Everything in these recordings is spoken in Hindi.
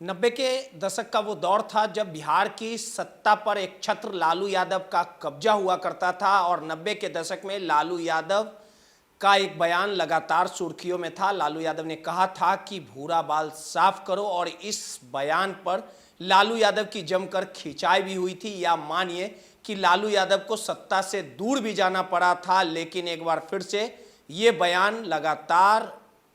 90 के दशक का वो दौर था जब बिहार की सत्ता पर एक छत्र लालू यादव का कब्जा हुआ करता था और 90 के दशक में लालू यादव का एक बयान लगातार सुर्खियों में था। लालू यादव ने कहा था कि भूरा बाल साफ करो और इस बयान पर लालू यादव की जमकर खिंचाई भी हुई थी, या मानिए कि लालू यादव को सत्ता से दूर भी जाना पड़ा था। लेकिन एक बार फिर से ये बयान लगातार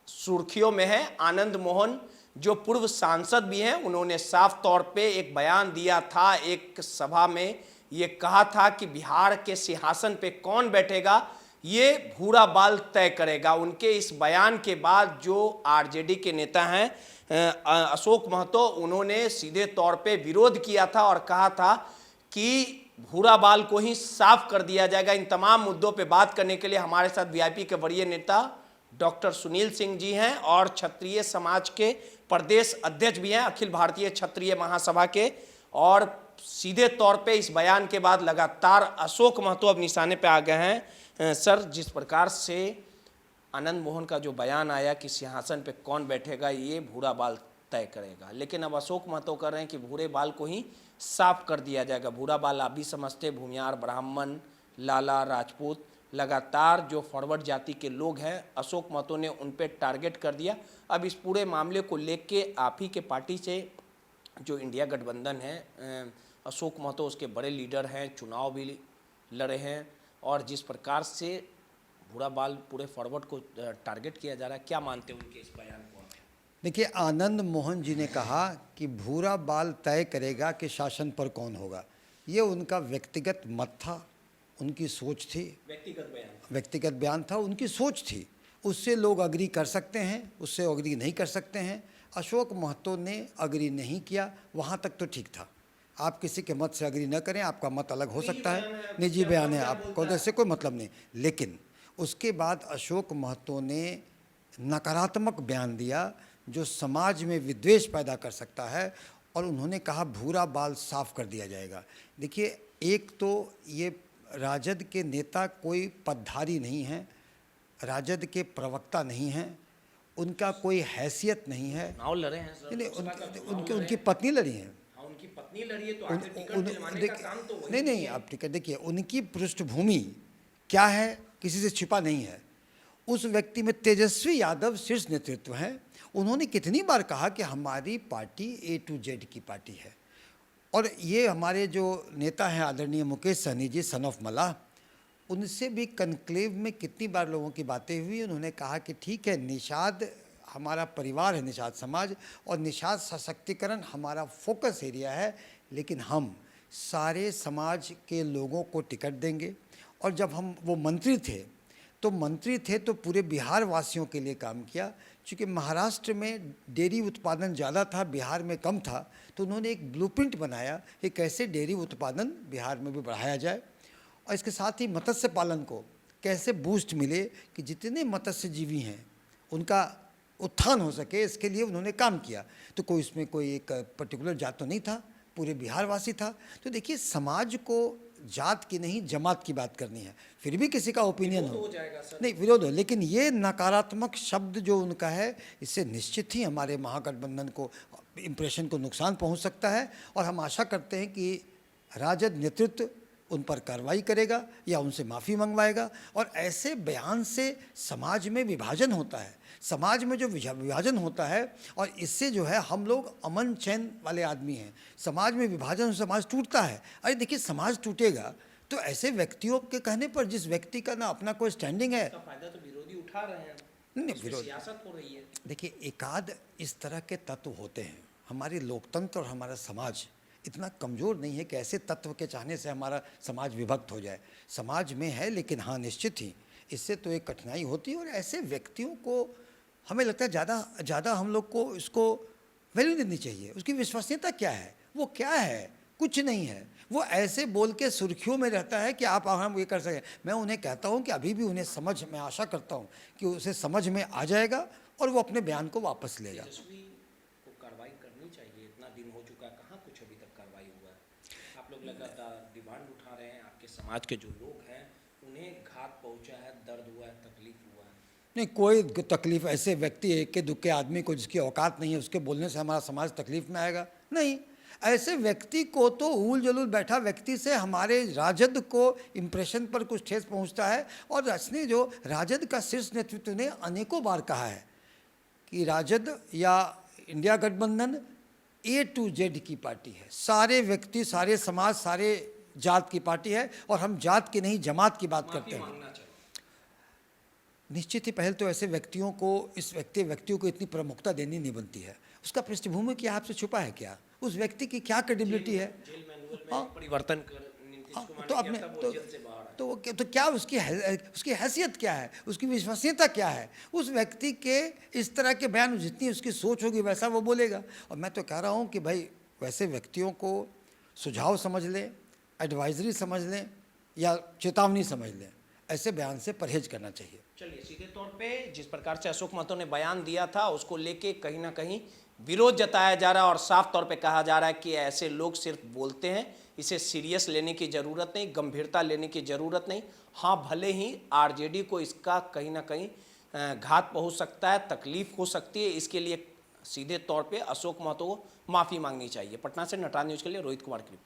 सुर्खियों में है। आनंद मोहन जो पूर्व सांसद भी हैं, उन्होंने साफ तौर पे एक बयान दिया था, एक सभा में ये कहा था कि बिहार के सिंहासन पे कौन बैठेगा ये भूरा बाल तय करेगा। उनके इस बयान के बाद जो आरजेडी के नेता हैं अशोक महतो, उन्होंने सीधे तौर पे विरोध किया था और कहा था कि भूरा बाल को ही साफ कर दिया जाएगा। इन तमाम मुद्दों पे बात करने के लिए हमारे साथ वीआईपी के वरीय नेता डॉक्टर सुनील सिंह जी हैं और क्षत्रिय समाज के प्रदेश अध्यक्ष भी हैं, अखिल भारतीय क्षत्रिय महासभा के। और सीधे तौर पे इस बयान के बाद लगातार अशोक महतो अब निशाने पे आ गए हैं। सर, जिस प्रकार से आनंद मोहन का जो बयान आया कि सिंहासन पे कौन बैठेगा ये भूरा बाल तय करेगा, लेकिन अब अशोक महतो कर रहे हैं कि भूरे बाल को ही साफ कर दिया जाएगा। भूरा बाल आप भी समझते, भूमियार, ब्राह्मण, लाला, राजपूत, लगातार जो फॉरवर्ड जाति के लोग हैं, अशोक महतो ने उन पे टारगेट कर दिया। अब इस पूरे मामले को लेके आप ही के पार्टी से जो इंडिया गठबंधन है, अशोक महतो उसके बड़े लीडर हैं, चुनाव भी लड़े हैं, और जिस प्रकार से भूरा बाल पूरे फॉरवर्ड को टारगेट किया जा रहा है, क्या मानते हैं उनके इस बयान को? देखिए, आनंद मोहन जी ने कहा कि भूरा बाल तय करेगा कि शासन पर कौन होगा। ये उनका व्यक्तिगत मत था, उनकी सोच थी, व्यक्तिगत बयान था, उनकी सोच थी। उससे लोग अग्री कर सकते हैं, उससे अग्री नहीं कर सकते हैं। अशोक महतो ने अग्री नहीं किया, वहाँ तक तो ठीक था। आप किसी के मत से अग्री न करें, आपका मत अलग हो सकता है, निजी बयान है, आपको इससे कोई मतलब नहीं। लेकिन उसके बाद अशोक महतो ने नकारात्मक बयान दिया जो समाज में विद्वेष पैदा कर सकता है, और उन्होंने कहा भूरा बाल साफ कर दिया जाएगा। देखिए, एक तो ये राजद के नेता कोई पदधारी नहीं है, राजद के प्रवक्ता नहीं हैं, उनका कोई हैसियत नहीं है। चुनाव लड़े हैं सर, उनकी पत्नी लड़ी है। उनकी पत्नी लड़ी है तो आखिर टिकट दिलवाने का काम तो वही नहीं, आप टिकट देखिए, उनकी पृष्ठभूमि क्या है किसी से छिपा नहीं है। उस व्यक्ति में तेजस्वी यादव शीर्ष नेतृत्व हैं। उन्होंने कितनी बार कहा कि हमारी पार्टी A to Z की पार्टी है। और ये हमारे जो नेता हैं आदरणीय मुकेश सहनी जी, सन ऑफ मल्लाह, उनसे भी कनक्लेव में कितनी बार लोगों की बातें हुई। उन्होंने कहा कि ठीक है, निषाद हमारा परिवार है, निषाद समाज, और निषाद सशक्तिकरण हमारा फोकस एरिया है, लेकिन हम सारे समाज के लोगों को टिकट देंगे। और जब वो मंत्री थे तो पूरे बिहार वासियों के लिए काम किया। चूँकि महाराष्ट्र में डेयरी उत्पादन ज़्यादा था, बिहार में कम था, तो उन्होंने एक ब्लूप्रिंट बनाया कि कैसे डेयरी उत्पादन बिहार में भी बढ़ाया जाए, और इसके साथ ही मत्स्य पालन को कैसे बूस्ट मिले कि जितने मत्स्यजीवी हैं उनका उत्थान हो सके, इसके लिए उन्होंने काम किया। तो कोई इसमें कोई एक पर्टिकुलर जात तो नहीं था, पूरे बिहारवासी था। तो देखिए, समाज को जात की नहीं जमात की बात करनी है, फिर भी किसी का ओपिनियन हो नहीं, विरोध हो, लेकिन ये नकारात्मक शब्द जो उनका है, इससे निश्चित ही हमारे महागठबंधन को इम्प्रेशन को नुकसान पहुंच सकता है। और हम आशा करते हैं कि राजद नेतृत्व उन पर कार्रवाई करेगा या उनसे माफ़ी मंगवाएगा। और ऐसे बयान से समाज में विभाजन होता है, समाज में जो विभाजन होता है, और इससे जो है हम लोग अमन चैन वाले आदमी हैं, समाज में विभाजन समाज टूटता है। अरे देखिए, समाज टूटेगा तो ऐसे व्यक्तियों के कहने पर, जिस व्यक्ति का ना अपना कोई स्टैंडिंग है, फायदा तो विरोधी उठा रहे हैं, नहीं विरोध, सियासत हो रही है। देखिए, एकाध इस तरह के तत्व होते हैं। हमारी लोकतंत्र और हमारा समाज इतना कमज़ोर नहीं है कि ऐसे तत्व के चाहने से हमारा समाज विभक्त हो जाए। समाज में है, लेकिन हाँ, निश्चित ही इससे तो एक कठिनाई होती है। और ऐसे व्यक्तियों को हमें लगता है ज़्यादा हम लोग को इसको वैल्यू देनी चाहिए। उसकी विश्वसनीयता क्या है, वो क्या है, कुछ नहीं है। वो ऐसे बोल के सुर्खियों में रहता है कि आप हम ये कर सकें। मैं उन्हें कहता हूँ कि अभी भी उन्हें समझ, मैं आशा करता हूँ कि उसे समझ में आ जाएगा और वो अपने बयान को वापस लेगा। कार्रवाई करनी चाहिए, इतना दिन हो चुका है, कहाँ कुछ अभी तक कार्रवाई हुआ है? आप लोग लगातार डिमांड उठा रहे हैं, आपके समाज के जो लोग हैं उन्हें घात पहुंचा है, दर्द हुआ है, तकलीफ हुआ है, नहीं, कोई तकलीफ ऐसे व्यक्ति एक के दुख के आदमी को जिसकी औकात नहीं है उसके बोलने से हमारा समाज तकलीफ में आएगा? नहीं, ऐसे व्यक्ति को तो ऊल जलूल बैठा व्यक्ति से हमारे राजद को इम्प्रेशन पर कुछ ठेस पहुंचता है। और असली जो राजद का शीर्ष नेतृत्व ने अनेकों बार कहा है कि राजद या इंडिया गठबंधन A to Z की पार्टी है, सारे व्यक्ति, सारे समाज, सारे जात की पार्टी है, और हम जात की नहीं जमात की बात करते हैं। निश्चित ही पहल तो ऐसे व्यक्तियों को, इस व्यक्तियों को इतनी प्रमुखता देनी नहीं बनती है। उसका पृष्ठभूमि क्या आपसे छुपा है? क्या उस व्यक्ति की क्या क्रेडिबिलिटी है? परिवर्तन तो अब तो क्या उसकी हैसियत क्या है, उसकी विश्वसनीयता क्या है? उस व्यक्ति के इस तरह के बयान, जितनी उसकी सोच होगी वैसा वो बोलेगा। और मैं तो कह रहा हूँ कि भाई वैसे व्यक्तियों को सुझाव समझ लें, एडवाइजरी समझ लें या चेतावनी समझ लें, ऐसे बयान से परहेज करना चाहिए। चलिए, सीधे तौर पे जिस प्रकार से अशोक महतो ने बयान दिया था उसको लेके कहीं ना कहीं विरोध जताया जा रहा है और साफ तौर पे कहा जा रहा है कि ऐसे लोग सिर्फ बोलते हैं, इसे सीरियस लेने की ज़रूरत नहीं, गंभीरता लेने की ज़रूरत नहीं। हाँ, भले ही आरजेडी को इसका कहीं ना कहीं घात पहुंच सकता है, तकलीफ हो सकती है, इसके लिए सीधे तौर पे अशोक महतो को माफ़ी मांगनी चाहिए। पटना से नटराज न्यूज़ के लिए रोहित कुमार की रिपोर्ट।